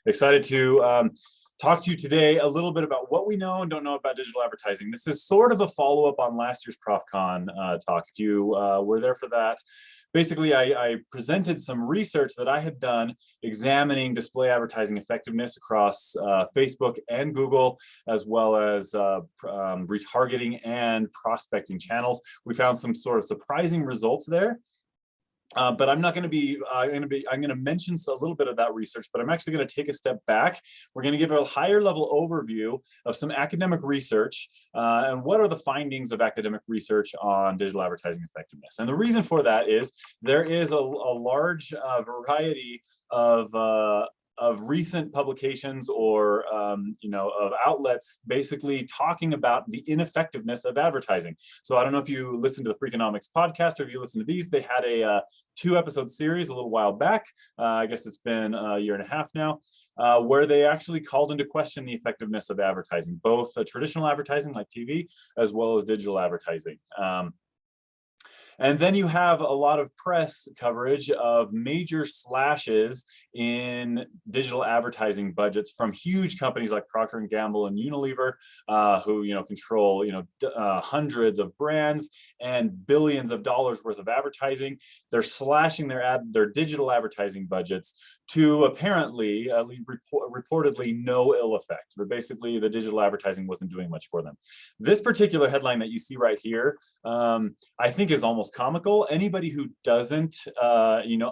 Excited to talk to you today a little bit about what we know and don't know about digital advertising. This is sort of a follow-up on last year's ProfCon talk. If you were there for that, basically I presented some research that I had done examining display advertising effectiveness across Facebook and Google, as well as retargeting and prospecting channels. We found some sort of surprising results there. But I'm not going to be, I'm going to mention a little bit of that research, but I'm actually going to take a step back. We're going to give a higher level overview of some academic research and what are the findings of academic research on digital advertising effectiveness. And the reason for that is there is a large variety of recent publications or of outlets basically talking about the ineffectiveness of advertising. So I don't know if you listen to the Freakonomics podcast or if you listen to these. They had a 2-episode series a little while back. I guess it's been a year and a half now, where they actually called into question the effectiveness of advertising, both traditional advertising like TV as well as digital advertising. And then you have a lot of press coverage of major slashes in digital advertising budgets from huge companies like Procter & Gamble and Unilever, who control hundreds of brands and billions of dollars worth of advertising. They're slashing their digital advertising budgets to apparently, reportedly, no ill effect. That basically the digital advertising wasn't doing much for them. This particular headline that you see right here, I think is almost comical. Anybody who doesn't,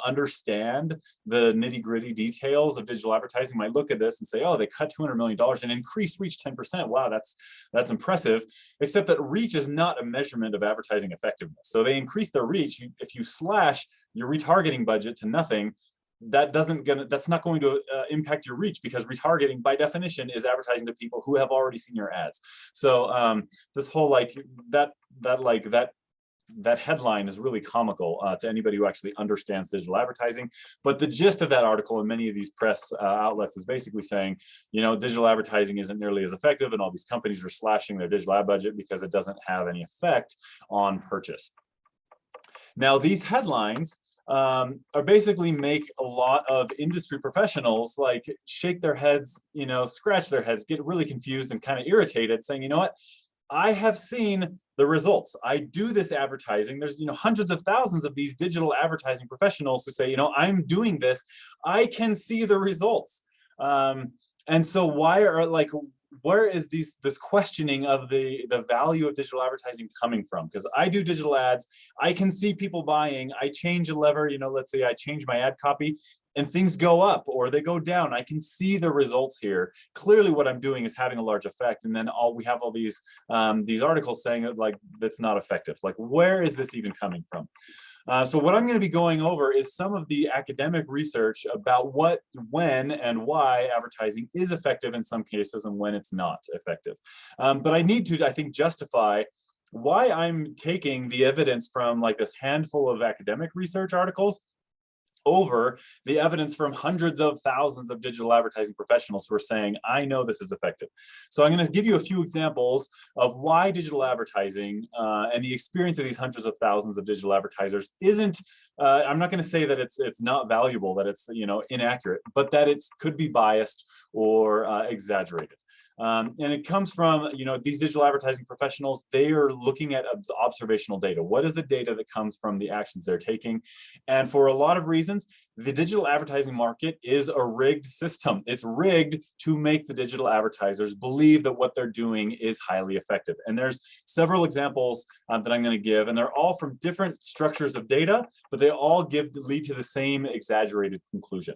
understand the nitty-gritty details of digital advertising might look at this and say, "Oh, they cut $200 million and increased reach 10%. Wow, that's impressive." Except that reach is not a measurement of advertising effectiveness. So they increase their reach. If you slash your retargeting budget to nothing, that's not going to impact your reach, because retargeting by definition is advertising to people who have already seen your ads. So this whole that headline is really comical to anybody who actually understands digital advertising. But the gist of that article in many of these press outlets is basically saying, digital advertising isn't nearly as effective, and all these companies are slashing their digital ad budget because it doesn't have any effect on purchase. Now, these headlines are basically make a lot of industry professionals like shake their heads, scratch their heads, get really confused and kind of irritated, saying, you know what? I have seen the results. I do this advertising. There's, hundreds of thousands of these digital advertising professionals who say, I'm doing this. I can see the results. And so where is this questioning of the value of digital advertising coming from? Because I do digital ads. I can see people buying. I change a lever, let's say I change my ad copy, and things go up or they go down. I can see the results here. Clearly what I'm doing is having a large effect. And then we have all these articles saying that that's not effective. Where is this even coming from? So what I'm going to be going over is some of the academic research about what, when, and why advertising is effective in some cases and when it's not effective. But I need to, I think, justify why I'm taking the evidence from this handful of academic research articles over the evidence from hundreds of thousands of digital advertising professionals who are saying, I know this is effective. So I'm going to give you a few examples of why digital advertising and the experience of these hundreds of thousands of digital advertisers isn't, I'm not going to say that it's not valuable, that it's inaccurate, but that it could be biased or exaggerated. And it comes from, these digital advertising professionals, they are looking at observational data. What is the data that comes from the actions they're taking? And for a lot of reasons, the digital advertising market is a rigged system. It's rigged to make the digital advertisers believe that what they're doing is highly effective. And there's several examples that I'm going to give, and they're all from different structures of data, but they all lead to the same exaggerated conclusion.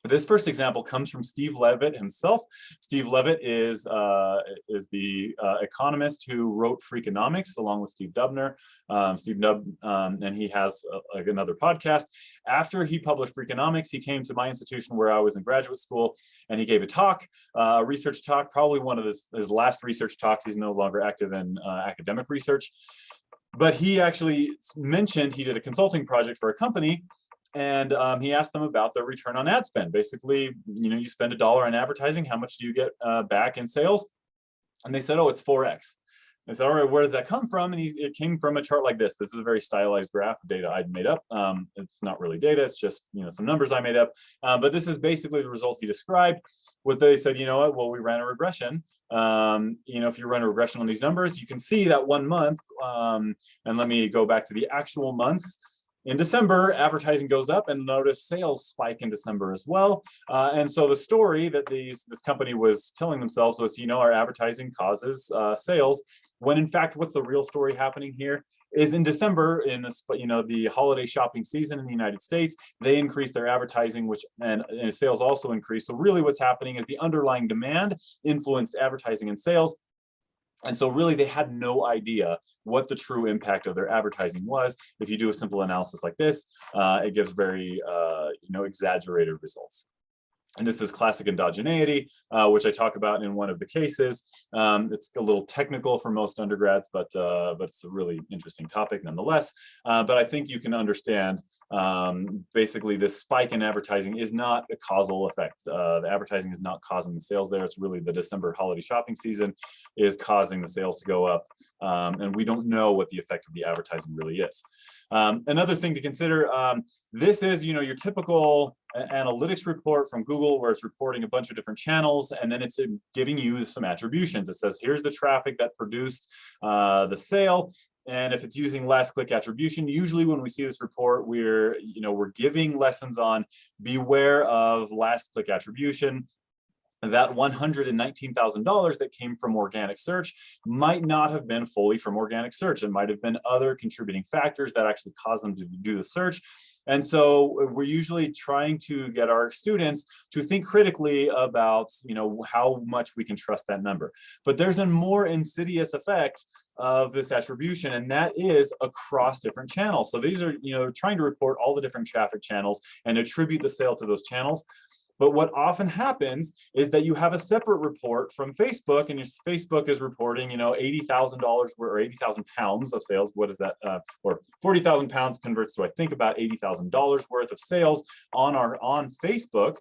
This first example comes from Steve Levitt himself. Steve Levitt is the economist who wrote Freakonomics along with Steve Dubner. And he has another podcast. After he published Freakonomics, he came to my institution where I was in graduate school, and he gave a talk, a research talk, probably one of his last research talks. He's no longer active in academic research. But he actually mentioned he did a consulting project for a company, and he asked them about their return on ad spend. Basically, you spend $1 on advertising, how much do you get back in sales? And they said, oh, it's 4x. I said, all right, where does that come from? And it came from a chart like this. This is a very stylized graph of data I'd made up. It's not really data, it's just, some numbers I made up. But this is basically the result he described. What they said, you know what, well, we ran a regression. If you run a regression on these numbers, you can see that 1 month, and let me go back to the actual months. In December, advertising goes up, and notice sales spike in December as well. And so the story that this company was telling themselves was, our advertising causes sales, when in fact, what's the real story happening here is in December, in this, the holiday shopping season in the United States, they increased their advertising, and sales also increased. So really what's happening is the underlying demand influenced advertising and sales. And so really they had no idea what the true impact of their advertising was. If you do a simple analysis like this, it gives very, exaggerated results. And this is classic endogeneity, which I talk about in one of the cases. It's a little technical for most undergrads, but it's a really interesting topic nonetheless. But I think you can understand basically this spike in advertising is not a causal effect. The advertising is not causing the sales there. It's really the December holiday shopping season is causing the sales to go up. And we don't know what the effect of the advertising really is. Another thing to consider, this is, your typical analytics report from Google where it's reporting a bunch of different channels, and then it's giving you some attributions. It says, here's the traffic that produced the sale. And if it's using last click attribution, usually when we see this report, we're giving lessons on beware of last click attribution. That $119,000 that came from organic search might not have been fully from organic search. It might have been other contributing factors that actually caused them to do the search. And so we're usually trying to get our students to think critically about, how much we can trust that number. But there's a more insidious effect of this attribution, and that is across different channels. So these are, trying to report all the different traffic channels and attribute the sale to those channels. But what often happens is that you have a separate report from Facebook, and your Facebook is reporting, $80,000 or 80,000 pounds of sales. What is that? Or 40,000 pounds converts to, I think, about $80,000 worth of sales on Facebook.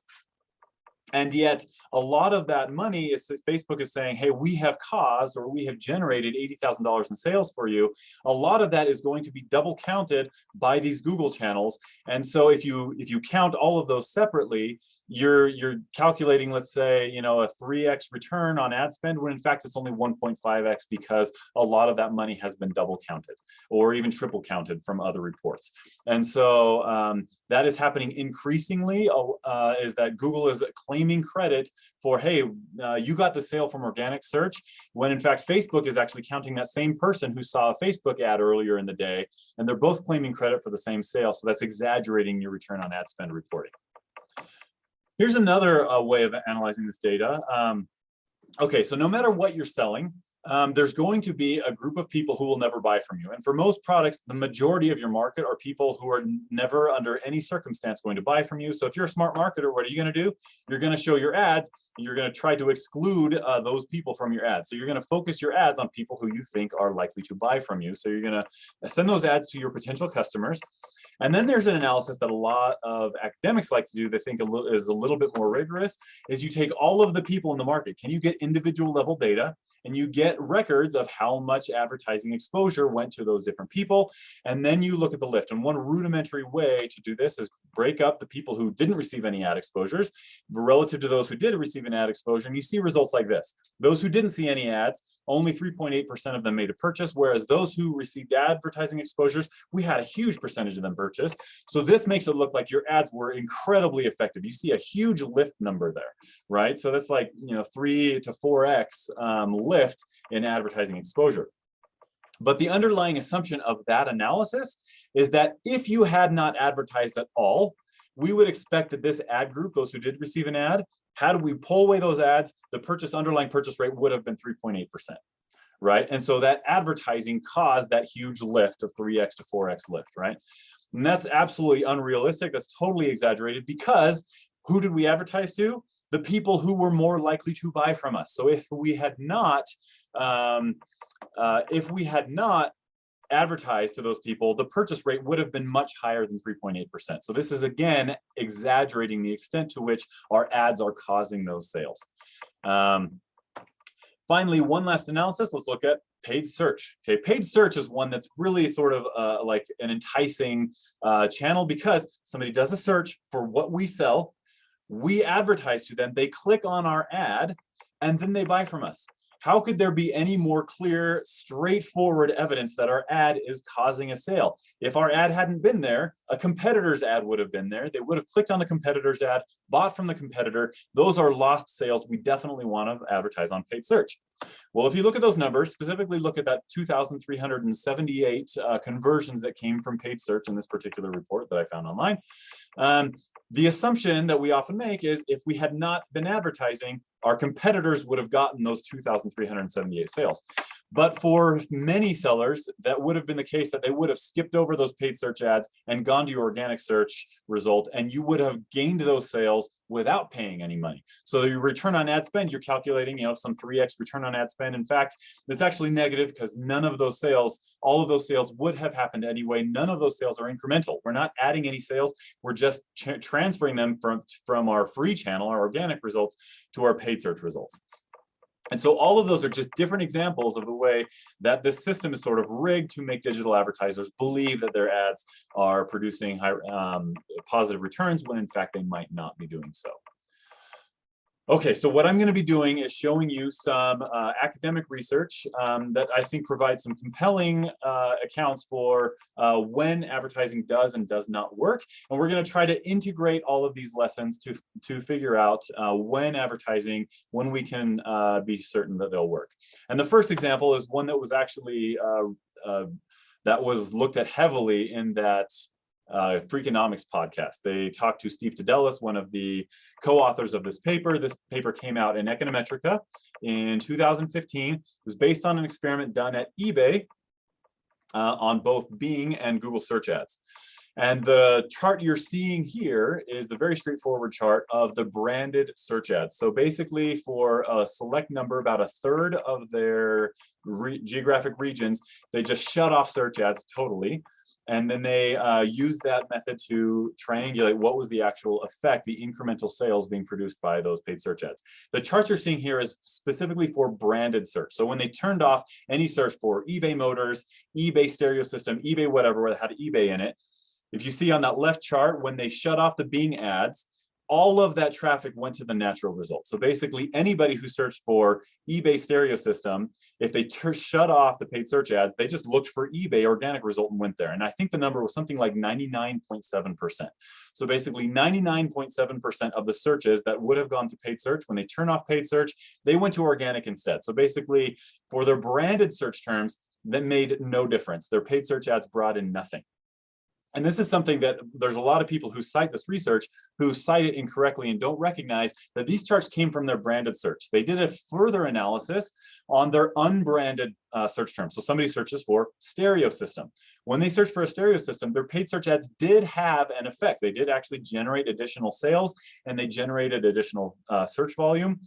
And yet a lot of that money is Facebook is saying, hey, we have caused, or we have generated $80,000 in sales for you. A lot of that is going to be double counted by these Google channels. And so if you count all of those separately, you're calculating, let's say, a 3x return on ad spend, when in fact it's only 1.5x, because a lot of that money has been double counted or even triple counted from other reports. And so that is happening increasingly, is that Google is claiming credit for, hey, you got the sale from organic search, when in fact Facebook is actually counting that same person who saw a Facebook ad earlier in the day, and they're both claiming credit for the same sale. So that's exaggerating your return on ad spend reporting. Here's another way of analyzing this data. Okay, so no matter what you're selling, there's going to be a group of people who will never buy from you. And for most products, the majority of your market are people who are never under any circumstance going to buy from you. So if you're a smart marketer, what are you going to do? You're going to show your ads, and you're going to try to exclude those people from your ads. So you're going to focus your ads on people who you think are likely to buy from you. So you're going to send those ads to your potential customers. And then there's an analysis that a lot of academics like to do, they think is a little bit more rigorous, is you take all of the people in the market. Can you get individual level data? And you get records of how much advertising exposure went to those different people. And then you look at the lift. And one rudimentary way to do this is break up the people who didn't receive any ad exposures relative to those who did receive an ad exposure. And you see results like this. Those who didn't see any ads, only 3.8% of them made a purchase, whereas those who received advertising exposures, we had a huge percentage of them purchase. So this makes it look like your ads were incredibly effective. You see a huge lift number there, right? So that's like 3 to 4x lift in advertising exposure. But the underlying assumption of that analysis is that if you had not advertised at all, we would expect that this ad group, those who did receive an ad, how do we pull away those ads? The underlying purchase rate would have been 3.8%, right? And so that advertising caused that huge lift of 3x to 4x lift, right? And that's absolutely unrealistic. That's totally exaggerated, because who did we advertise to? The people who were more likely to buy from us. So if we had not advertised to those people, the purchase rate would have been much higher than 3.8%. So this is, again, exaggerating the extent to which our ads are causing those sales. Finally, one last analysis. Let's look at paid search. Okay, paid search is one that's really sort of like an enticing channel, because somebody does a search for what we sell, we advertise to them, they click on our ad, and then they buy from us. How could there be any more clear, straightforward evidence that our ad is causing a sale? If our ad hadn't been there, a competitor's ad would have been there. They would have clicked on the competitor's ad, bought from the competitor. Those are lost sales. We definitely want to advertise on paid search. Well, if you look at those numbers, specifically look at that 2,378 conversions that came from paid search in this particular report that I found online. The assumption that we often make is if we had not been advertising, our competitors would have gotten those 2,378 sales. But for many sellers, that would have been the case, that they would have skipped over those paid search ads and gone to your organic search result, and you would have gained those sales without paying any money. So your return on ad spend, you're calculating, some 3x return on ad spend. In fact, it's actually negative, because none of those sales, all of those sales would have happened anyway. None of those sales are incremental. We're not adding any sales. We're just transferring them from our free channel, our organic results, to our paid search results. And so all of those are just different examples of the way that this system is sort of rigged to make digital advertisers believe that their ads are producing high, positive returns, when in fact they might not be doing so. Okay, so what I'm going to be doing is showing you some academic research that I think provides some compelling accounts for when advertising does and does not work. And we're going to try to integrate all of these lessons to figure out when we can be certain that they'll work. And the first example is one that was actually that was looked at heavily in that Freakonomics podcast. They talked to Steve Tadelis, one of the co-authors of this paper. This paper came out in Econometrica in 2015. It was based on an experiment done at eBay on both Bing and Google search ads. And the chart you're seeing here is the very straightforward chart of the branded search ads. So basically, for a select number, about a third of their geographic regions, they just shut off search ads totally. And then they use that method to triangulate what was the actual effect, the incremental sales being produced by those paid search ads. The charts you're seeing here is specifically for branded search. So when they turned off any search for eBay Motors, eBay Stereo System, eBay whatever that had eBay in it, if you see on that left chart, when they shut off the Bing ads, all of that traffic went to the natural result. So basically, anybody who searched for eBay Stereo System, if they shut off the paid search ads, they just looked for eBay organic result and went there. And I think the number was something like 99.7%. So basically 99.7% of the searches that would have gone to paid search, when they turn off paid search, they went to organic instead. So basically, for their branded search terms, that made no difference. Their paid search ads brought in nothing. And this is something that there's a lot of people who cite this research who cite it incorrectly and don't recognize that these charts came from their branded search. They did a further analysis on their unbranded search terms. So somebody searches for stereo system. When they search for a stereo system, their paid search ads did have an effect. They did actually generate additional sales, and they generated additional search volume,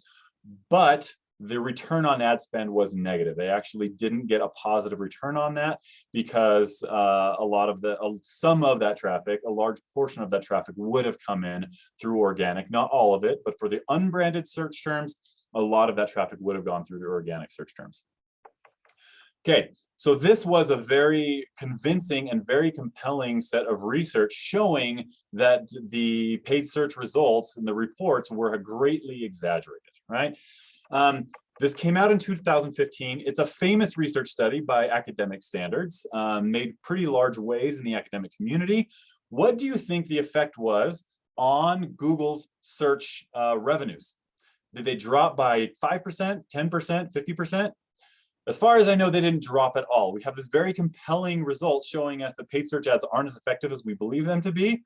but the return on ad spend was negative. They actually didn't get a positive return on that, because some of that traffic, a large portion of that traffic, would have come in through organic, not all of it, but for the unbranded search terms, a lot of that traffic would have gone through the organic search terms. Okay, so this was a very convincing and very compelling set of research showing that the paid search results and the reports were greatly exaggerated, right? This came out in 2015. It's a famous research study by academic standards, made pretty large waves in the academic community. What do you think the effect was on Google's search revenues? Did they drop by 5%, 10%, 50%? As far as I know, they didn't drop at all. We have this very compelling result showing us that paid search ads aren't as effective as we believe them to be.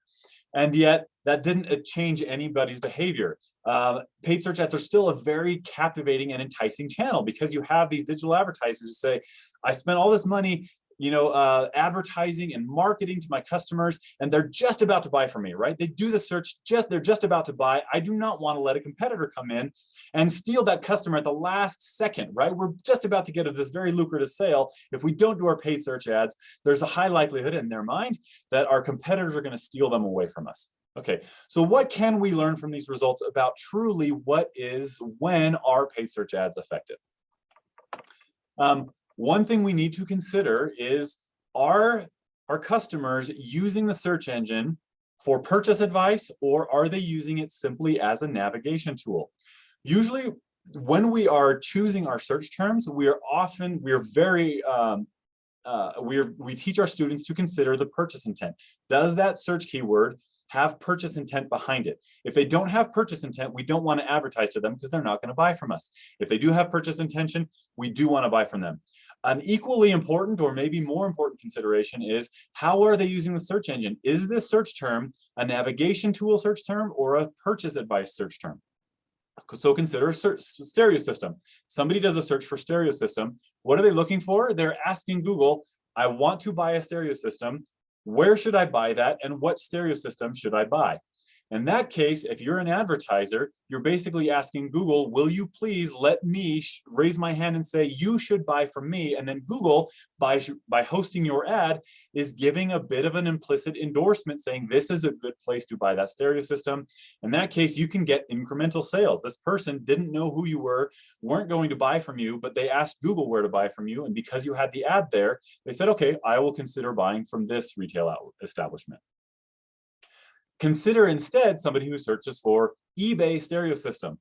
And yet that didn't change anybody's behavior. Paid search ads are still a very captivating and enticing channel, because you have these digital advertisers who say, I spent all this money, advertising and marketing to my customers, and they're just about to buy from me, right? They do the search, they're just about to buy. I do not want to let a competitor come in and steal that customer at the last second, right? We're just about to get this very lucrative sale. If we don't do our paid search ads, there's a high likelihood in their mind that our competitors are going to steal them away from us. Okay, so what can we learn from these results about truly when are paid search ads effective? One thing we need to consider is, are our customers using the search engine for purchase advice, or are they using it simply as a navigation tool? Usually, when we are choosing our search terms, we teach our students to consider the purchase intent. Does that search keyword have purchase intent behind it? If they don't have purchase intent, we don't want to advertise to them because they're not going to buy from us. If they do have purchase intention, we do want to buy from them. An equally important, or maybe more important consideration is, how are they using the search engine? Is this search term a navigation tool search term or a purchase advice search term? So consider a stereo system. Somebody does a search for stereo system. What are they looking for? They're asking Google, I want to buy a stereo system. Where should I buy that? And what stereo system should I buy? In that case, if you're an advertiser, you're basically asking Google, will you please let me raise my hand and say, you should buy from me? And then Google, by hosting your ad, is giving a bit of an implicit endorsement saying, this is a good place to buy that stereo system. In that case, you can get incremental sales. This person didn't know who you were, weren't going to buy from you, but they asked Google where to buy from you. And because you had the ad there, they said, okay, I will consider buying from this retail establishment. Consider instead somebody who searches for eBay stereo system.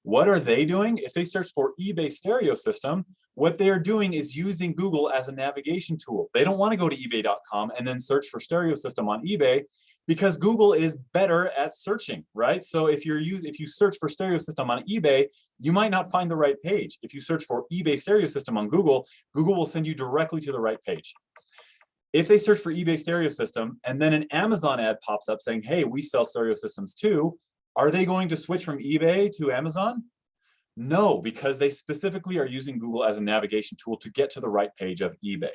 What are they doing? If they search for eBay stereo system, what they're doing is using Google as a navigation tool. They don't want to go to ebay.com and then search for stereo system on eBay, because Google is better at searching, right? So if you search for stereo system on eBay, you might not find the right page. If you search for eBay stereo system on Google, Google will send you directly to the right page. If they search for eBay stereo system and then an Amazon ad pops up saying, hey, we sell stereo systems too, are they going to switch from eBay to Amazon? No, because they specifically are using Google as a navigation tool to get to the right page of eBay.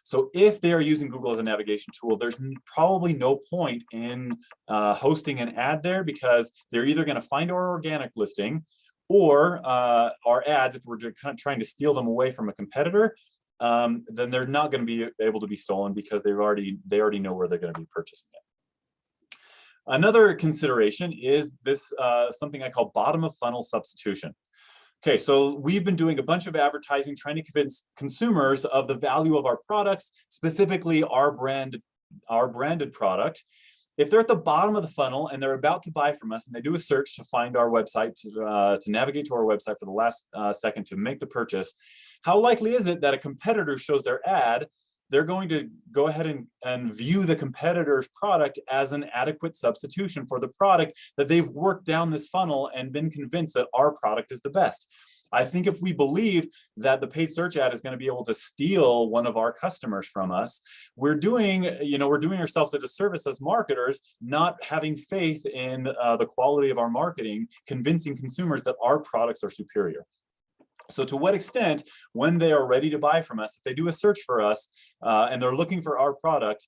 So if they are using Google as a navigation tool, there's probably no point in hosting an ad there, because they're either going to find our organic listing or our ads, if we're trying to steal them away from a competitor, then they're not going to be able to be stolen, because they already know where they're going to be purchasing it. Another consideration is this something I call bottom of funnel substitution. Okay, so we've been doing a bunch of advertising trying to convince consumers of the value of our products, specifically our branded product. If they're at the bottom of the funnel and they're about to buy from us and they do a search to find our website, to navigate to our website for the last second to make the purchase, how likely is it that a competitor shows their ad, they're going to go ahead and view the competitor's product as an adequate substitution for the product that they've worked down this funnel and been convinced that our product is the best? I think if we believe that the paid search ad is going to be able to steal one of our customers from us, we're doing ourselves a disservice as marketers, not having faith in the quality of our marketing, convincing consumers that our products are superior. So to what extent, when they are ready to buy from us, if they do a search for us and they're looking for our product,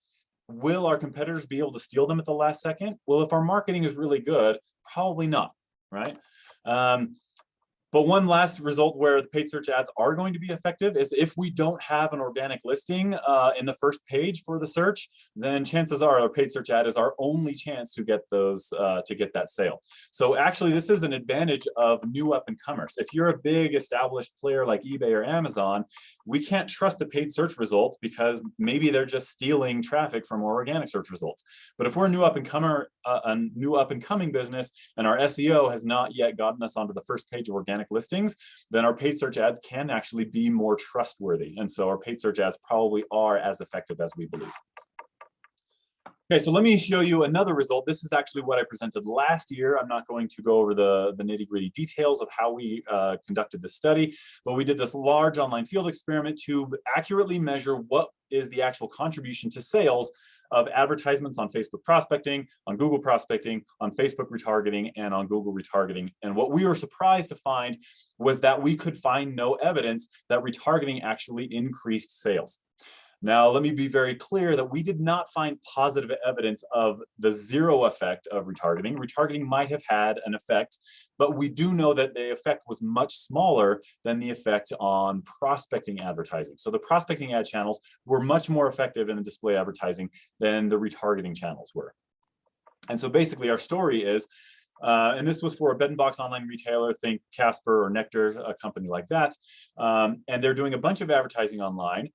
will our competitors be able to steal them at the last second? Well, if our marketing is really good, probably not, right? But one last result where the paid search ads are going to be effective is if we don't have an organic listing in the first page for the search, then chances are our paid search ad is our only chance to get those to get that sale. So actually, this is an advantage of new up and comers. If you're a big established player like eBay or Amazon, we can't trust the paid search results because maybe they're just stealing traffic from our organic search results. But if we're a new up and coming business and our SEO has not yet gotten us onto the first page of organic listings, then our paid search ads can actually be more trustworthy. And so our paid search ads probably are as effective as we believe. Okay, so let me show you another result. This is actually what I presented last year. I'm not going to go over the nitty-gritty details of how we conducted this study, but we did this large online field experiment to accurately measure what is the actual contribution to sales of advertisements on Facebook prospecting, on Google prospecting, on Facebook retargeting, and on Google retargeting. And what we were surprised to find was that we could find no evidence that retargeting actually increased sales. Now, let me be very clear that we did not find positive evidence of the zero effect of retargeting. Retargeting might have had an effect, but we do know that the effect was much smaller than the effect on prospecting advertising. So the prospecting ad channels were much more effective in display advertising than the retargeting channels were. And so basically our story is, And this was for a bed and box online retailer, think Casper or Nectar, a company like that. And they're doing a bunch of advertising online.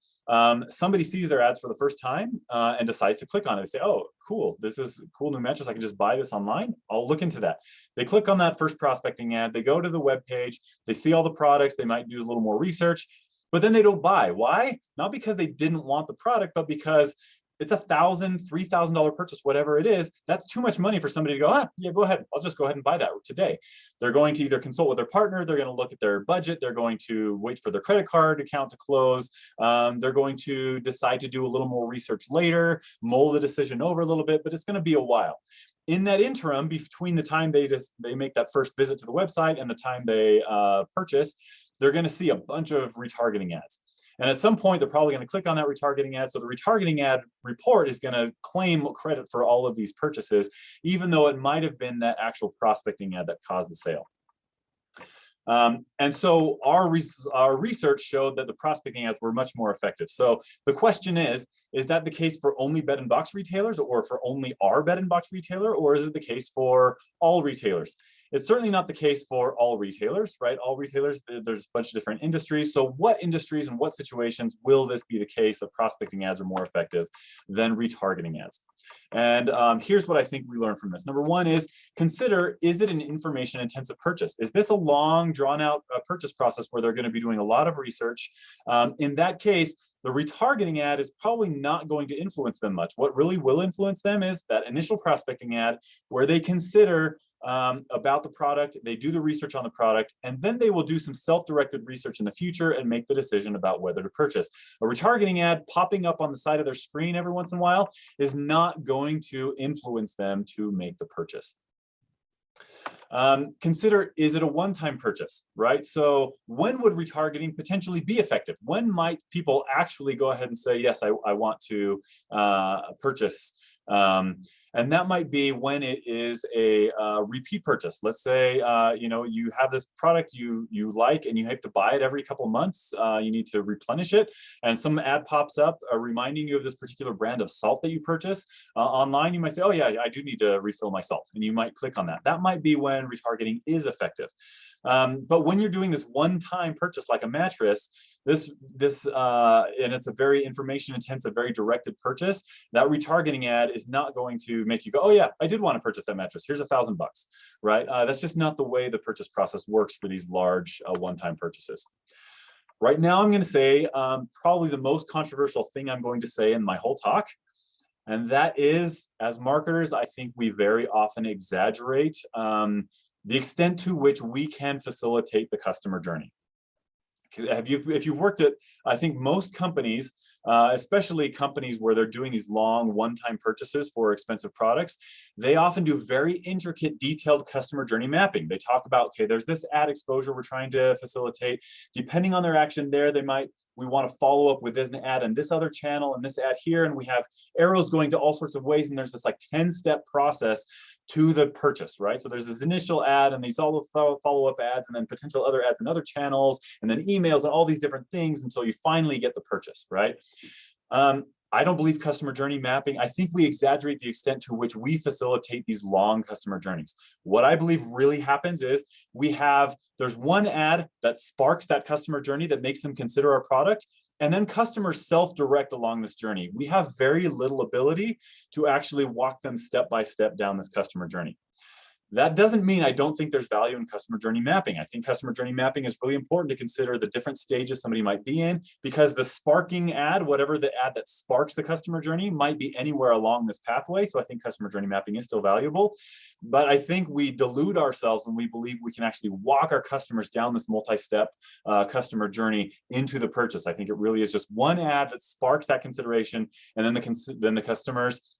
Somebody sees their ads for the first time and decides to click on it. They say, oh, cool, this is a cool new mattress. I can just buy this online. I'll look into that. They click on that first prospecting ad. They go to the web page. They see all the products. They might do a little more research, but then they don't buy. Why? Not because they didn't want the product, but because it's $1,000, $3,000 purchase, whatever it is. That's too much money for somebody to go, yeah, go ahead. I'll just go ahead and buy that today. They're going to either consult with their partner. They're going to look at their budget. They're going to wait for their credit card account to close. They're going to decide to do a little more research later, mull the decision over a little bit, but it's going to be a while. In that interim, between the time they make that first visit to the website and the time they purchase, they're going to see a bunch of retargeting ads. And at some point, they're probably going to click on that retargeting ad. So the retargeting ad report is going to claim credit for all of these purchases, even though it might have been that actual prospecting ad that caused the sale. And so our research showed that the prospecting ads were much more effective. So the question is that the case for only bed and box retailers, or for only our bed and box retailer, or is it the case for all retailers? It's certainly not the case for all retailers, right? All retailers, there's a bunch of different industries. So what industries and what situations will this be the case that prospecting ads are more effective than retargeting ads? And here's what I think we learned from this. Number one is consider, is it an information intensive purchase? Is this a long drawn out purchase process where they're going to be doing a lot of research? In that case, the retargeting ad is probably not going to influence them much. What really will influence them is that initial prospecting ad where they consider about the product, they do the research on the product, and then they will do some self-directed research in the future and make the decision about whether to purchase. A retargeting ad popping up on the side of their screen every once in a while is not going to influence them to make the purchase. Consider, is it a one-time purchase, right? So when would retargeting potentially be effective? When might people actually go ahead and say, yes, I want to purchase? And that might be when it is a repeat purchase. Let's say you have this product you like and you have to buy it every couple of months. You need to replenish it, and some ad pops up reminding you of this particular brand of salt that you purchase online. You might say, oh yeah, I do need to refill my salt, and you might click on that. That might be when retargeting is effective. But when you're doing this one-time purchase like a mattress, and it's a very information intensive, very directed purchase, that retargeting ad is not going to make you go, oh yeah, I did want to purchase that mattress. Here's $1,000, right? That's just not the way the purchase process works for these large one-time purchases. Right now, I'm going to say probably the most controversial thing I'm going to say in my whole talk. And that is, as marketers, I think we very often exaggerate the extent to which we can facilitate the customer journey. If you've worked at, I think most companies, especially companies where they're doing these long one-time purchases for expensive products, they often do very intricate, detailed customer journey mapping. They talk about, okay, there's this ad exposure we're trying to facilitate. Depending on their action there, we want to follow up with an ad in this other channel and this ad here, and we have arrows going to all sorts of ways, and there's this like 10-step process to the purchase, right? So there's this initial ad and these all the follow-up ads, and then potential other ads in other channels, and then emails and all these different things until you finally get the purchase, right? I don't believe customer journey mapping. I think we exaggerate the extent to which we facilitate these long customer journeys. What I believe really happens is there's one ad that sparks that customer journey that makes them consider our product, and then customers self-direct along this journey. We have very little ability to actually walk them step by step down this customer journey. That doesn't mean I don't think there's value in customer journey mapping. I think customer journey mapping is really important to consider the different stages somebody might be in, because the sparking ad, whatever the ad that sparks the customer journey, might be anywhere along this pathway. So I think customer journey mapping is still valuable, but I think we delude ourselves when we believe we can actually walk our customers down this multi-step customer journey into the purchase. I think it really is just one ad that sparks that consideration, and then the customers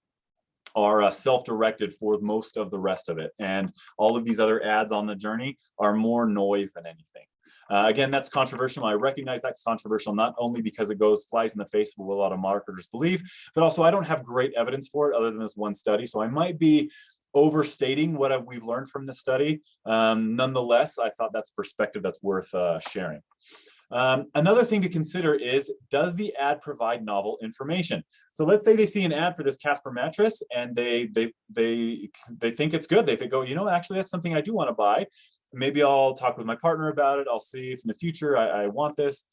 are self-directed for most of the rest of it. And all of these other ads on the journey are more noise than anything. Again, that's controversial. I recognize that's controversial, not only because it flies in the face of what a lot of marketers believe, but also I don't have great evidence for it other than this one study. So I might be overstating what we've learned from this study. Nonetheless, I thought that's perspective that's worth sharing. Another thing to consider is, does the ad provide novel information? So let's say they see an ad for this Casper mattress and they think it's good. They think, oh, you know, actually that's something I do want to buy. Maybe I'll talk with my partner about it. I'll see if in the future I want this.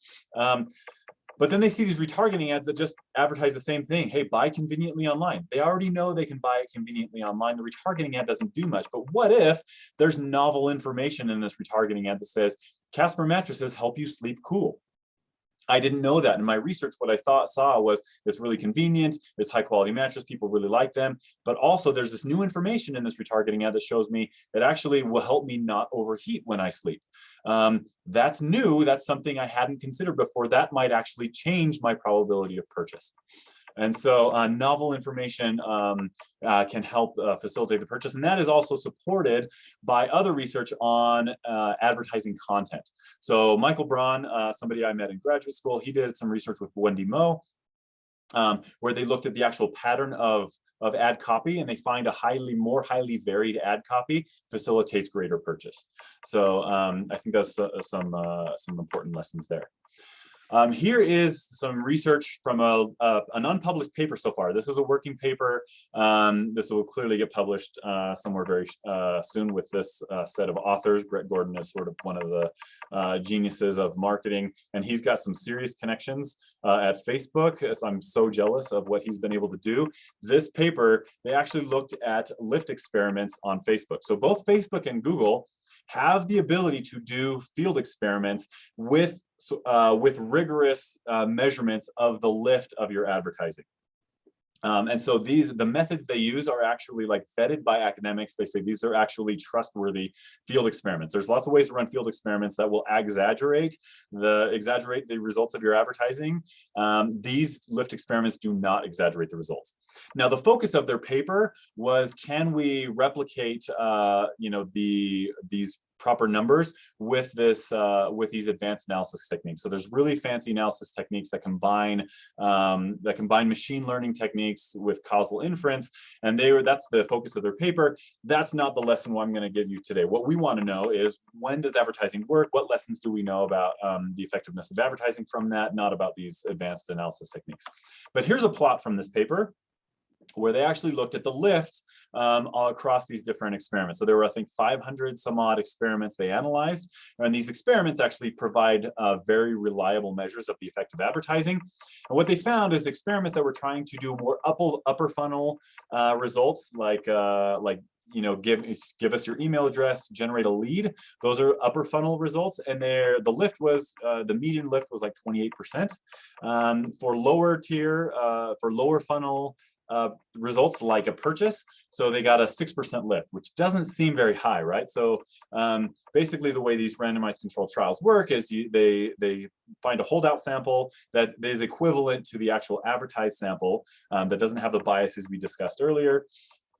But then they see these retargeting ads that just advertise the same thing. Hey, buy conveniently online. They already know they can buy it conveniently online. The retargeting ad doesn't do much. But what if there's novel information in this retargeting ad that says, Casper mattresses help you sleep cool? I didn't know that. In my research, what I saw was it's really convenient, it's high quality mattress, people really like them, but also there's this new information in this retargeting ad that shows me it actually will help me not overheat when I sleep. That's new, that's something I hadn't considered before. That might actually change my probability of purchase. And so novel information can help facilitate the purchase. And that is also supported by other research on advertising content. So Michael Braun, somebody I met in graduate school, he did some research with Wendy Moe, where they looked at the actual pattern of ad copy, and they find a more highly varied ad copy facilitates greater purchase. So I think that's some important lessons there. Here is some research from an unpublished paper so far. This is a working paper. This will clearly get published somewhere very soon with this set of authors. Brett Gordon is sort of one of the geniuses of marketing, and he's got some serious connections at Facebook. So I'm so jealous of what he's been able to do. This paper, they actually looked at lift experiments on Facebook. So both Facebook and Google have the ability to do field experiments with rigorous measurements of the lift of your advertising. And so the methods they use are actually like vetted by academics. They say these are actually trustworthy field experiments. There's lots of ways to run field experiments that will exaggerate the results of your advertising. These lift experiments do not exaggerate the results. Now, the focus of their paper was, can we replicate these proper numbers with these advanced analysis techniques? So there's really fancy analysis techniques that combine machine learning techniques with causal inference, and that's the focus of their paper. That's not the lesson I'm going to give you today. What we want to know is, when does advertising work? What lessons do we know about the effectiveness of advertising from that, not about these advanced analysis techniques. But here's a plot from this paper where they actually looked at the lift all across these different experiments. So there were, I think, 500 some odd experiments they analyzed. And these experiments actually provide very reliable measures of the effect of advertising. And what they found is experiments that were trying to do more upper funnel results, like give us your email address, generate a lead. Those are upper funnel results, and the lift was the median lift was like 28%. For lower tier, for lower funnel results like a purchase, so they got a 6% lift, which doesn't seem very high, right? So basically the way these randomized controlled trials work is they find a holdout sample that is equivalent to the actual advertised sample that doesn't have the biases we discussed earlier.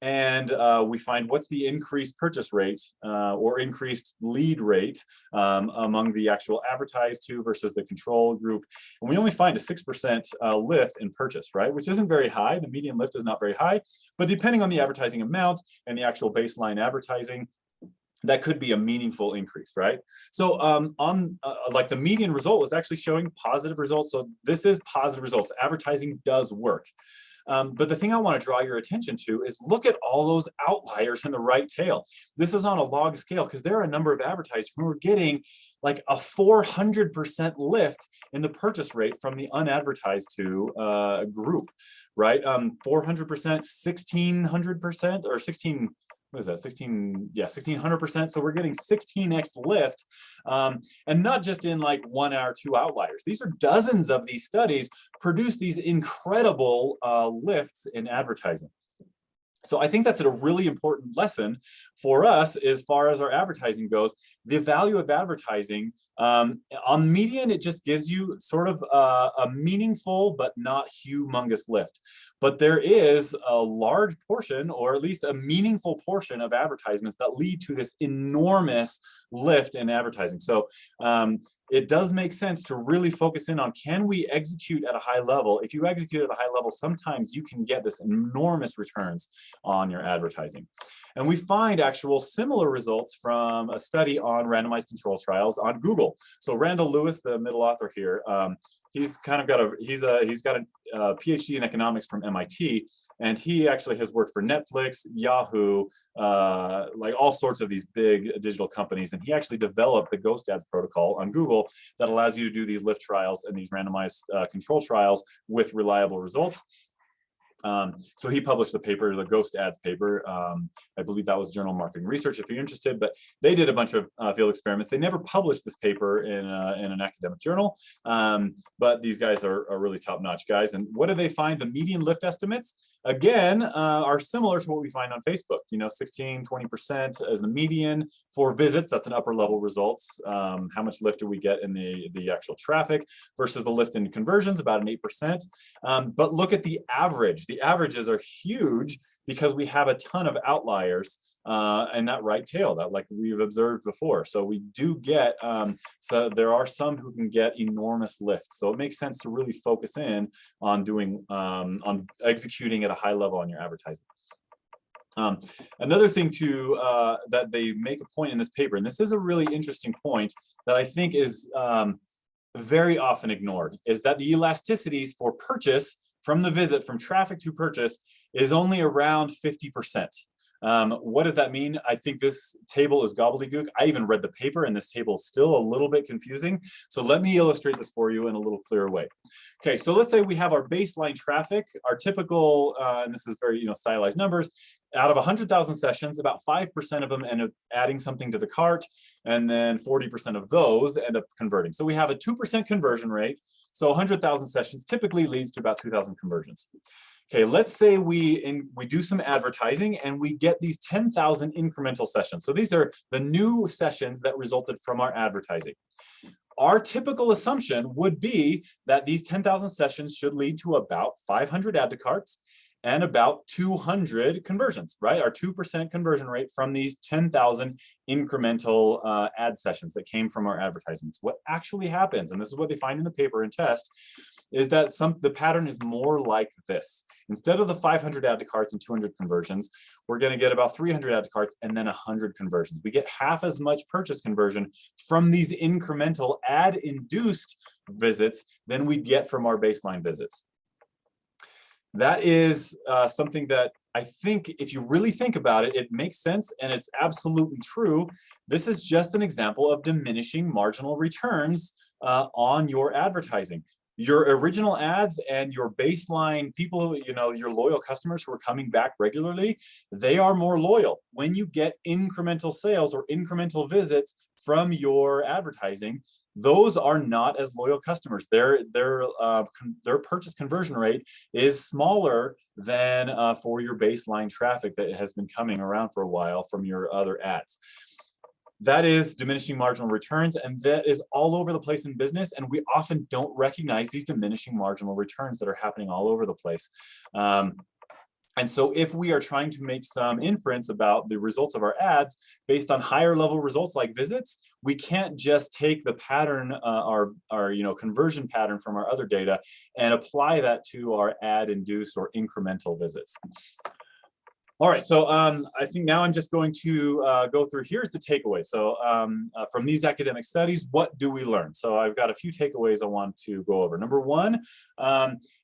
And we find what's the increased purchase rate or increased lead rate among the actual advertised to versus the control group. And we only find a 6% lift in purchase, right? Which isn't very high. The median lift is not very high, but depending on the advertising amount and the actual baseline advertising, that could be a meaningful increase, right? So like the median result was actually showing positive results. So this is positive results. Advertising does work. But the thing I want to draw your attention to is, look at all those outliers in the right tail. This is on a log scale, because there are a number of advertisers who are getting like a 400% lift in the purchase rate from the unadvertised to group, right? 400%, 1600%, or 16. What is that? 1600%. So we're getting 16x lift, and not just in like 1 or 2 outliers. These are dozens of these studies produce these incredible lifts in advertising. So I think that's a really important lesson for us as far as our advertising goes. The value of advertising on median, it just gives you sort of a meaningful but not humongous lift. But there is a large portion, or at least a meaningful portion, of advertisements that lead to this enormous lift in advertising. So it does make sense to really focus in on, can we execute at a high level? If you execute at a high level, sometimes you can get this enormous returns on your advertising. And we find actual similar results from a study on randomized control trials on Google. So Randall Lewis, the middle author here, he's got a PhD in economics from MIT, and he actually has worked for Netflix, Yahoo, like all sorts of these big digital companies. And he actually developed the Ghost Ads protocol on Google that allows you to do these lift trials and these randomized control trials with reliable results. So he published the paper, the Ghost Ads paper. I believe that was Journal Marketing Research if you're interested, but they did a bunch of field experiments. They never published this paper in an academic journal, but these guys are really top-notch guys. And what do they find? The median lift estimates, again, are similar to what we find on Facebook. 16, 20% as the median for visits. That's an upper level results. How much lift do we get in the actual traffic versus the lift in conversions, about an 8%. But look at the average. The averages are huge because we have a ton of outliers and that right tail that like we've observed before. So we do get, so there are some who can get enormous lifts. So it makes sense to really focus in on doing, on executing at a high level on your advertising. Another thing too that they make a point in this paper, and this is a really interesting point that I think is very often ignored, is that the elasticities for purchase from the visit, from traffic to purchase, is only around 50%. What does that mean? I think this table is gobbledygook. I even read the paper and this table is still a little bit confusing. So let me illustrate this for you in a little clearer way. Okay, so let's say we have our baseline traffic, our typical, and this is very stylized numbers, out of 100,000 sessions, about 5% of them end up adding something to the cart, and then 40% of those end up converting. So we have a 2% conversion rate. So 100,000 sessions typically leads to about 2,000 conversions. Okay, let's say we do some advertising and we get these 10,000 incremental sessions. So these are the new sessions that resulted from our advertising. Our typical assumption would be that these 10,000 sessions should lead to about 500 add to carts and about 200 conversions, right? Our 2% conversion rate from these 10,000 incremental ad sessions that came from our advertisements. What actually happens, and this is what they find in the paper and test, is that the pattern is more like this. Instead of the 500 add to carts and 200 conversions, we're going to get about 300 add to carts and then 100 conversions. We get half as much purchase conversion from these incremental ad-induced visits than we get from our baseline visits. That is something that I think if you really think about it, it makes sense and it's absolutely true. This is just an example of diminishing marginal returns on your advertising. Your original ads and your baseline people, your loyal customers who are coming back regularly, they are more loyal. When you get incremental sales or incremental visits from your advertising, those are not as loyal customers. Their purchase conversion rate is smaller than for your baseline traffic that has been coming around for a while from your other ads. That is diminishing marginal returns, and that is all over the place in business, and we often don't recognize these diminishing marginal returns that are happening all over the place. And so if we are trying to make some inference about the results of our ads based on higher level results like visits, we can't just take the pattern, our conversion pattern from our other data and apply that to our ad induced or incremental visits. All right, so I think now I'm just going to go through, here's the takeaway. So from these academic studies, what do we learn? So I've got a few takeaways I want to go over. Number one,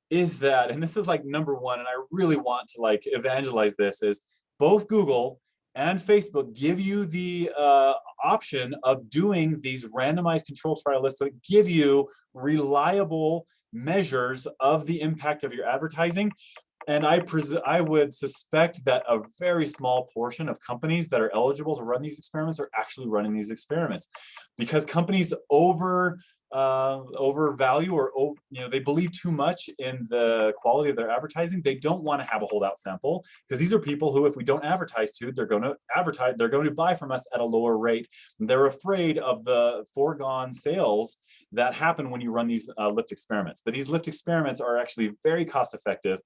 is that, and this is like number one, and I really want to like evangelize this, is both Google and Facebook give you the option of doing these randomized control trial lists that give you reliable measures of the impact of your advertising. And I would suspect that a very small portion of companies that are eligible to run these experiments are actually running these experiments, because companies overvalue or they believe too much in the quality of their advertising. They don't want to have a holdout sample, because these are people who, if we don't advertise to, they're going to buy from us at a lower rate. They're afraid of the foregone sales that happen when you run these lift experiments. But these lift experiments are actually very cost effective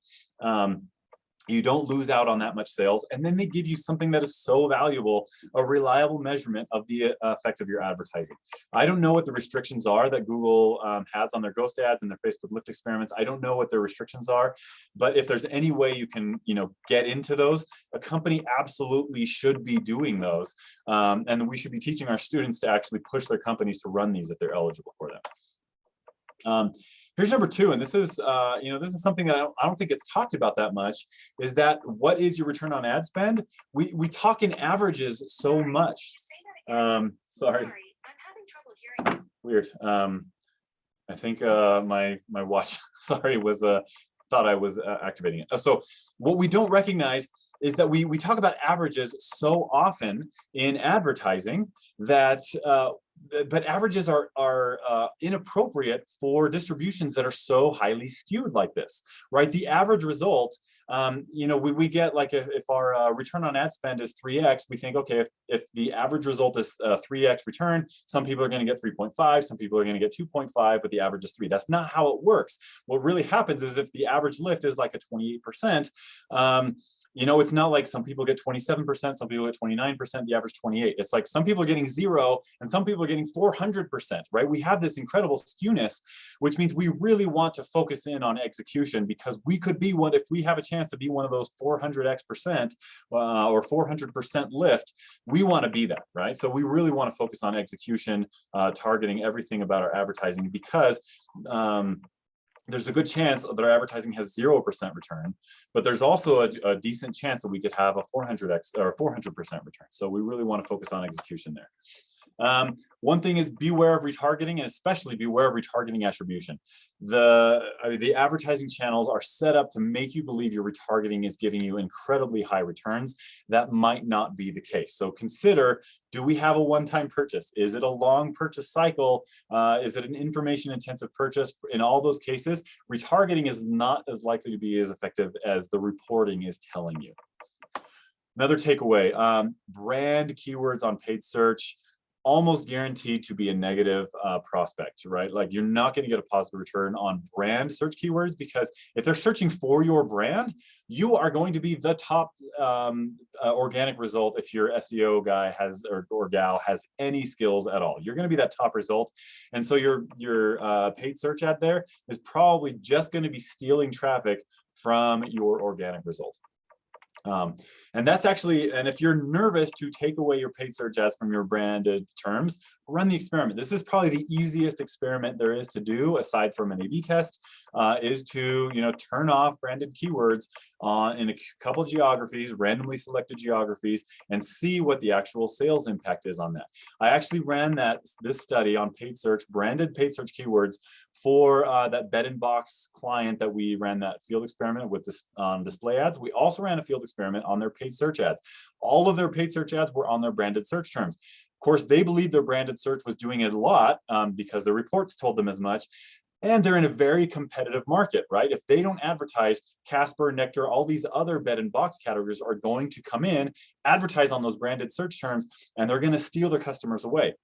You don't lose out on that much sales, and then they give you something that is so valuable, a reliable measurement of the effect of your advertising. I don't know what the restrictions are that Google has on their ghost ads and their Facebook lift experiments. I don't know what their restrictions are, but if there's any way you can, get into those, a company absolutely should be doing those, and we should be teaching our students to actually push their companies to run these if they're eligible for them. Here's number two, and this is, this is something that I don't think it's talked about that much, is that what is your return on ad spend? We talk in averages so much. Sorry. I'm having trouble hearing you. Weird. I think my watch, sorry, was thought I was activating it. So what we don't recognize is that we talk about averages so often in advertising that but averages are inappropriate for distributions that are so highly skewed like this, right? The average result, we get, like, if our return on ad spend is 3x, we think, okay, if the average result is 3x return, some people are going to get 3.5, some people are going to get 2.5, but the average is 3. That's not how it works. What really happens is if the average lift is like a 28%, it's not like some people get 27%, some people get 29%, the average 28. It's like some people are getting 0 and some people are getting 400%, right? We have this incredible skewness, which means we really want to focus in on execution, because we could be one, if we have a chance to be one of those 400x% or 400% lift, we want to be that, right? So we really want to focus on execution, targeting everything about our advertising, because there's a good chance that our advertising has 0% return, but there's also a decent chance that we could have a 400x or 400% return. So we really want to focus on execution there. One thing is beware of retargeting, and especially beware of retargeting attribution. The advertising channels are set up to make you believe your retargeting is giving you incredibly high returns. That might not be the case. So consider, do we have a one-time purchase? Is it a long purchase cycle? Is it an information-intensive purchase? In all those cases, retargeting is not as likely to be as effective as the reporting is telling you. Another takeaway, brand keywords on paid search, almost guaranteed to be a negative prospect, right? Like, you're not going to get a positive return on brand search keywords, because if they're searching for your brand, you are going to be the top organic result if your SEO guy has or gal has any skills at all. You're going to be that top result, and so your paid search ad there is probably just going to be stealing traffic from your organic result. And that's actually, and if you're nervous to take away your paid search ads from your branded terms, run the experiment. This is probably the easiest experiment there is to do, aside from an A/B test, is to turn off branded keywords in a couple geographies, randomly selected geographies, and see what the actual sales impact is on that. I actually ran this study on paid search, branded paid search keywords, for that bed and box client that we ran that field experiment with this display ads. We also ran a field experiment on their paid search ads. All of their paid search ads were on their branded search terms. Of course, they believed their branded search was doing it a lot because the reports told them as much. And they're in a very competitive market, right? If they don't advertise, Casper, Nectar, all these other bed and box categories are going to come in, advertise on those branded search terms, and they're going to steal their customers away.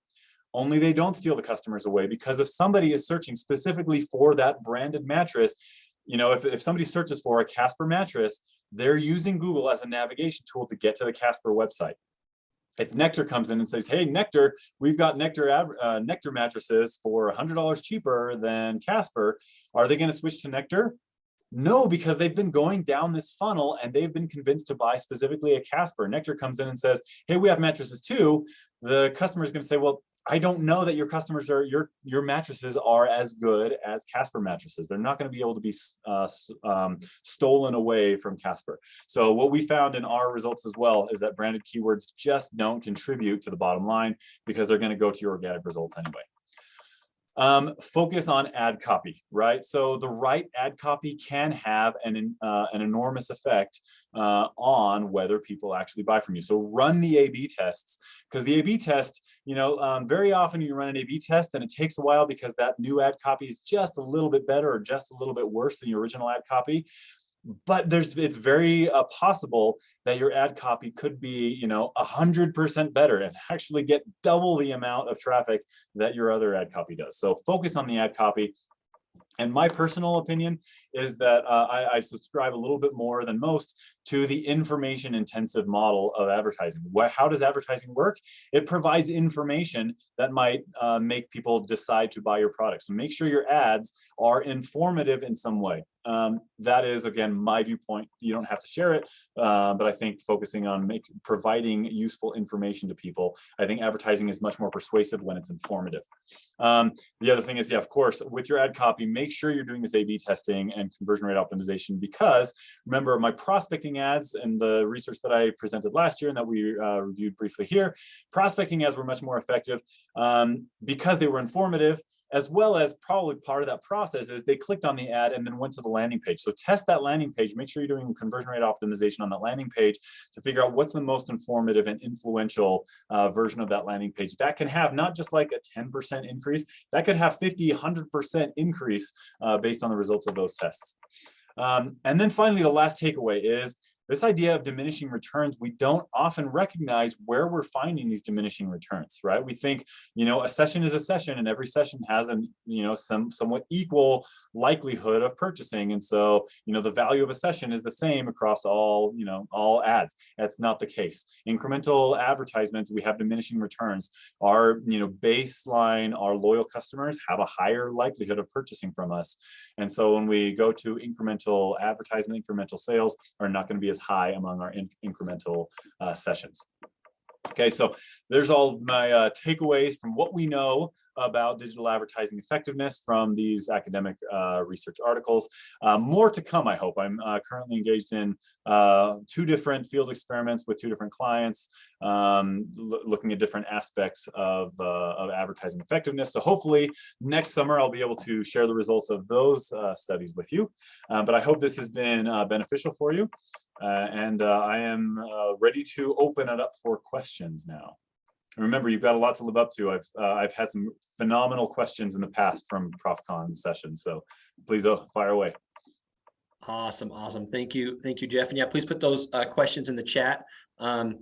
Only they don't steal the customers away, because if somebody is searching specifically for that branded mattress, if somebody searches for a Casper mattress, they're using Google as a navigation tool to get to the Casper website. If Nectar comes in and says, hey, Nectar, we've got Nectar mattresses for $100 cheaper than Casper, are they going to switch to Nectar? No, because they've been going down this funnel and they've been convinced to buy specifically a Casper. Nectar comes in and says, hey, we have mattresses too. The customer is going to say, well, I don't know that your customers are your mattresses are as good as Casper mattresses. They're not going to be able to be stolen away from Casper. So what we found in our results as well is that branded keywords just don't contribute to the bottom line, because they're going to go to your organic results anyway. Focus on ad copy, right? So the right ad copy can have an enormous effect on whether people actually buy from you. So run the A/B tests, because the A/B test, very often you run an A/B test and it takes a while because that new ad copy is just a little bit better or just a little bit worse than the original ad copy. But it's very possible that your ad copy could be 100% better and actually get double the amount of traffic that your other ad copy does. So focus on the ad copy. And my personal opinion is that I subscribe a little bit more than most to the information intensive model of advertising. How does advertising work? It provides information that might make people decide to buy your product. So make sure your ads are informative in some way. That is, again, my viewpoint. You don't have to share it, but I think focusing on providing useful information to people, I think advertising is much more persuasive when it's informative. The other thing is, yeah, of course, with your ad copy, make sure you're doing this A/B testing and conversion rate optimization, because remember, my prospecting ads and the research that I presented last year and that we reviewed briefly here, prospecting ads were much more effective because they were informative, as well as probably part of that process is they clicked on the ad and then went to the landing page. So test that landing page, make sure you're doing conversion rate optimization on that landing page to figure out what's the most informative and influential version of that landing page. That can have not just like a 10% increase, that could have 50, 100% increase based on the results of those tests. And then finally, the last takeaway is this idea of diminishing returns. We don't often recognize where we're finding these diminishing returns, right? We think, a session is a session and every session has some somewhat equal likelihood of purchasing. And so, the value of a session is the same across all ads. That's not the case. Incremental advertisements, we have diminishing returns. Our, baseline, our loyal customers have a higher likelihood of purchasing from us. And so when we go to incremental advertisement, incremental sales are not going to be as high among our incremental sessions. Okay, so there's all my takeaways from what we know about digital advertising effectiveness from these academic research articles. More to come, I hope. I'm currently engaged in 2 different field experiments with 2 different clients, looking at different aspects of advertising effectiveness. So hopefully next summer I'll be able to share the results of those studies with you. But I hope this has been beneficial for you. And I am ready to open it up for questions now. Remember, you've got a lot to live up to. I've had some phenomenal questions in the past from ProfCon sessions, so please fire away. Awesome. Thank you, Jeff. And yeah, please put those questions in the chat.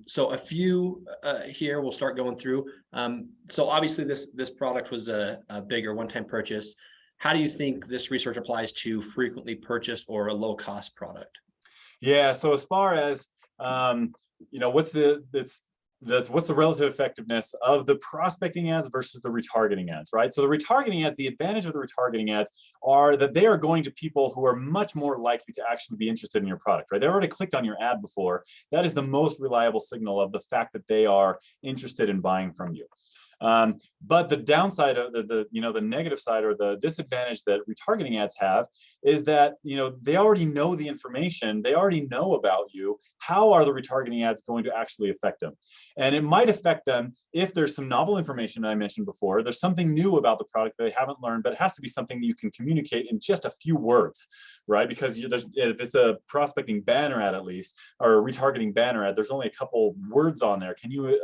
So a few here we'll start going through. So obviously this product was a bigger one-time purchase. How do you think this research applies to frequently purchased or a low-cost product? Yeah, so as far as what's the relative effectiveness of the prospecting ads versus the retargeting ads, right? So the retargeting ads, the advantage of the retargeting ads are that they are going to people who are much more likely to actually be interested in your product, right? They already clicked on your ad before. That is the most reliable signal of the fact that they are interested in buying from you. But the downside of the negative side or the disadvantage that retargeting ads have is that, they already know the information, they already know about you. How are the retargeting ads going to actually affect them? And it might affect them if there's some novel information that I mentioned before. There's something new about the product that they haven't learned, but it has to be something that you can communicate in just a few words, right? Because if it's a prospecting banner ad, at least, or a retargeting banner ad, there's only a couple words on there. Can you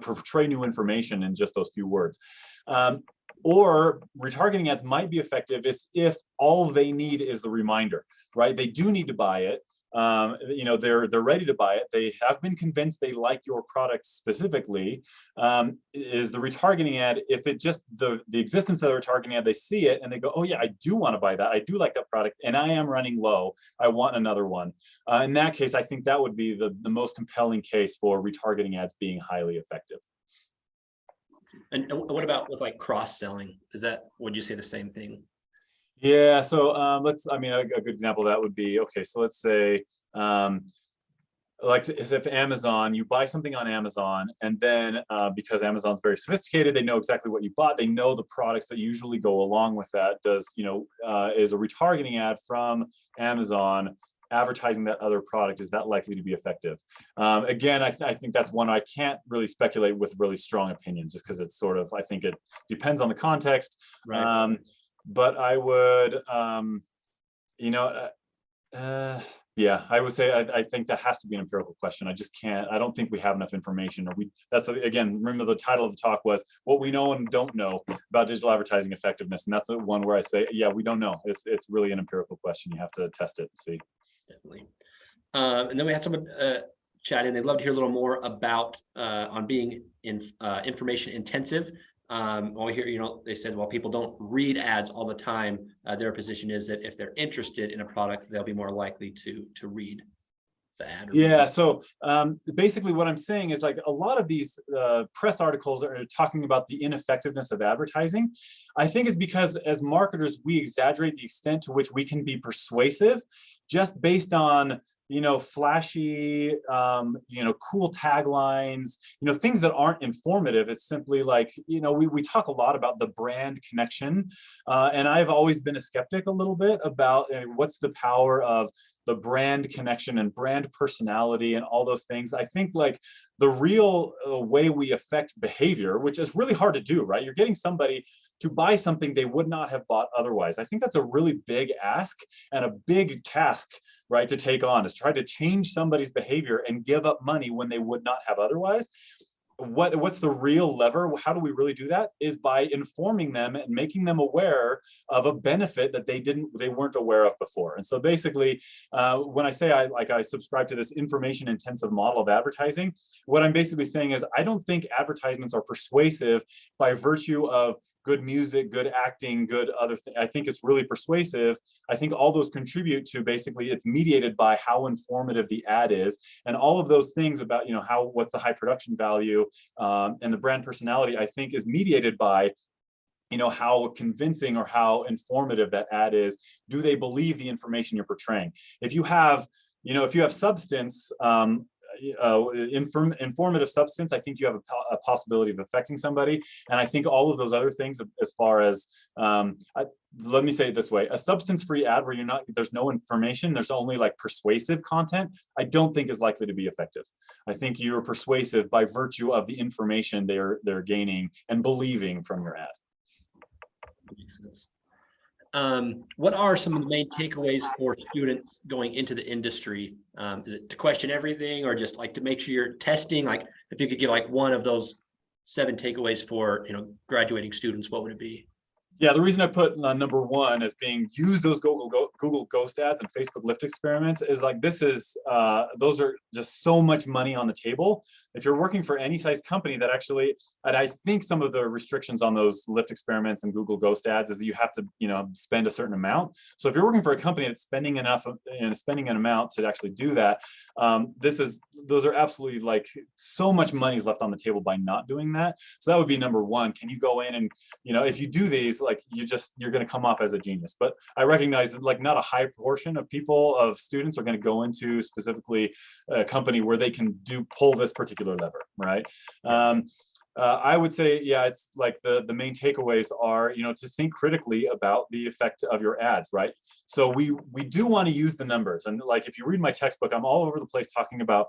portray new information in just those few words? Or retargeting ads might be effective if all they need is the reminder, right? They do need to buy it. They're ready to buy it. They have been convinced they like your product specifically. Is the retargeting ad, if it just the existence of the retargeting ad, they see it and they go, oh yeah, I do want to buy that. I do like that product and I am running low. I want another one. In that case, I think that would be the most compelling case for retargeting ads being highly effective. And what about with like cross-selling? Would you say the same thing? Yeah, so a good example of that would be, okay, so let's say, like if Amazon, you buy something on Amazon, and then because Amazon's very sophisticated, they know exactly what you bought, they know the products that usually go along with that. Is a retargeting ad from Amazon advertising that other product, is that likely to be effective? Again, I think that's one I can't really speculate with really strong opinions, just because it's sort of, I think it depends on the context. Right. But I would, yeah, I would say I think that has to be an empirical question. I don't think we have enough information. Again, remember the title of the talk was what we know and don't know about digital advertising effectiveness. And that's the one where I say, yeah, we don't know. It's really an empirical question. You have to test it and see. Definitely. And then we had someone chat in. They'd love to hear a little more about on being information intensive. well, here, they said, well, people don't read ads all the time. Their position is that if they're interested in a product, they'll be more likely to read the ad. Yeah, so basically what I'm saying is, like, a lot of these press articles are talking about the ineffectiveness of advertising. I think it's because as marketers, we exaggerate the extent to which we can be persuasive just based on, flashy, cool taglines, things that aren't informative. It's simply like, we talk a lot about the brand connection. And I've always been a skeptic a little bit about what's the power of the brand connection and brand personality and all those things. I think, like, the real way we affect behavior, which is really hard to do, right? You're getting somebody to buy something they would not have bought otherwise. I think that's a really big ask and a big task, right, to take on, is try to change somebody's behavior and give up money when they would not have otherwise. What's the real lever? How do we really do that? Is by informing them and making them aware of a benefit that they weren't aware of before. And so basically, when I say I subscribe to this information intensive model of advertising, what I'm basically saying is I don't think advertisements are persuasive by virtue of good music, good acting, good other things. I think it's really persuasive. I think all those contribute to, basically, it's mediated by how informative the ad is, and all of those things about, what's the high production value, and the brand personality, I think, is mediated by, how convincing or how informative that ad is. Do they believe the information you're portraying? If you have substance, informative substance, I think you have a possibility of affecting somebody. And I think all of those other things, as far as, let me say it this way: a substance-free ad where there's no information, there's only like persuasive content, I don't think is likely to be effective. I think you're persuasive by virtue of the information they're gaining and believing from your ad. Makes sense. What are some of the main takeaways for students going into the industry? Is it to question everything, or just like to make sure you're testing? Like, if you could give like one of those 7 takeaways for, graduating students, what would it be? Yeah, the reason I put number 1 as being use those Google Ghost ads and Facebook Lift experiments is, like, those are just so much money on the table. If you're working for any size company that actually, and I think some of the restrictions on those Lift experiments and Google Ghost ads is that you have to, spend a certain amount. So if you're working for a company that's spending an amount to actually do that, those are absolutely, like, so much money is left on the table by not doing that. So that would be number 1. Can you go in and, if you do these, like, you're going to come off as a genius. But I recognize that, like, not a high proportion of students are going to go into specifically a company where they can pull this particular lever, right? I would say, yeah, it's like the main takeaways are, to think critically about the effect of your ads, right? So we do want to use the numbers. And, like, if you read my textbook, I'm all over the place talking about,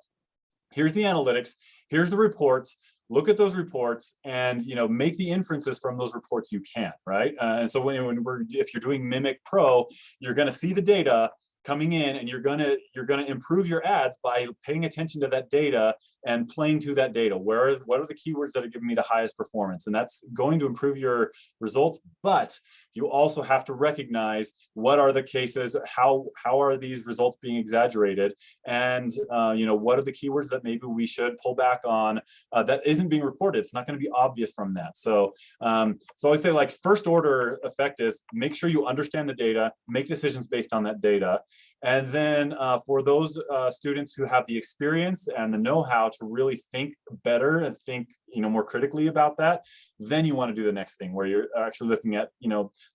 here's the analytics, here's the reports, look at those reports, and make the inferences from those reports you can, right? And so if you're doing Mimic Pro, you're going to see the data coming in, and you're gonna improve your ads by paying attention to that data and playing to that data. What are the keywords that are giving me the highest performance? And that's going to improve your results. But you also have to recognize what are the cases, how are these results being exaggerated, and what are the keywords that maybe we should pull back on that isn't being reported. It's not going to be obvious from that. So I'd say, like, first order effect is make sure you understand the data, make decisions based on that data. And then for those students who have the experience and the know-how to really think better and think more critically about that, then you want to do the next thing, where you're actually looking at,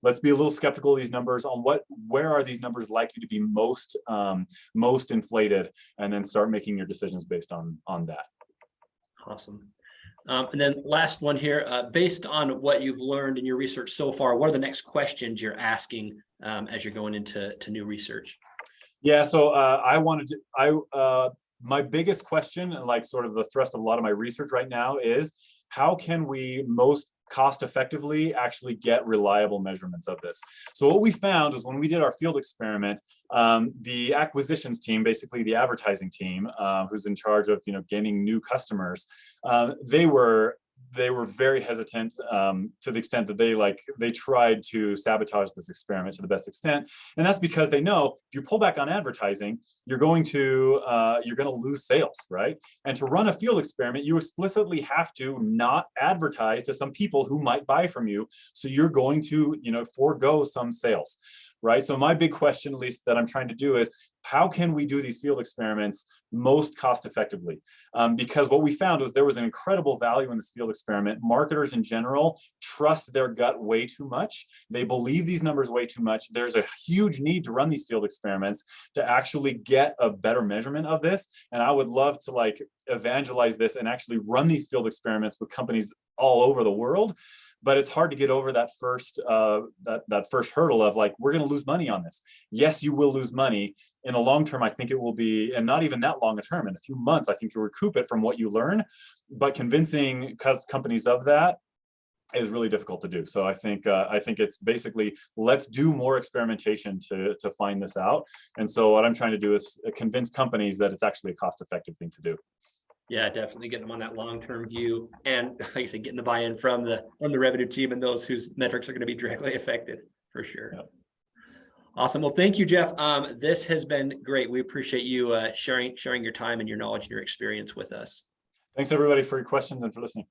let's be a little skeptical of these numbers, on where are these numbers likely to be most inflated, and then start making your decisions based on that. Awesome. And then last one here, based on what you've learned in your research so far, what are the next questions you're asking as you're going into new research? Yeah, so my biggest question, and, like, sort of the thrust of a lot of my research right now, is how can we most cost effectively actually get reliable measurements of this? So what we found is, when we did our field experiment, the acquisitions team, basically the advertising team, who's in charge of gaining new customers, they were they were very hesitant, to the extent that they tried to sabotage this experiment to the best extent. And that's because they know if you pull back on advertising, you're going to lose sales, right? And to run a field experiment, you explicitly have to not advertise to some people who might buy from you. So you're going to, forego some sales, right? So my big question, at least that I'm trying to do, is how can we do these field experiments most cost effectively? Because what we found was there was an incredible value in this field experiment. Marketers in general trust their gut way too much. They believe these numbers way too much. There's a huge need to run these field experiments to actually get a better measurement of this. And I would love to evangelize this and actually run these field experiments with companies all over the world. But it's hard to get over that first hurdle of we're going to lose money on this. Yes, you will lose money. In the long term, I think it will be, and not even that long a term, in a few months, I think you'll recoup it from what you learn. But convincing companies of that is really difficult to do. So I think it's basically, let's do more experimentation to find this out. And so what I'm trying to do is convince companies that it's actually a cost-effective thing to do. Yeah, definitely getting them on that long-term view, and like I said, getting the buy-in from the revenue team and those whose metrics are going to be directly affected, for sure. Yeah. Awesome. Well, thank you, Jeff. This has been great. We appreciate you sharing your time and your knowledge and your experience with us. Thanks, everybody, for your questions and for listening.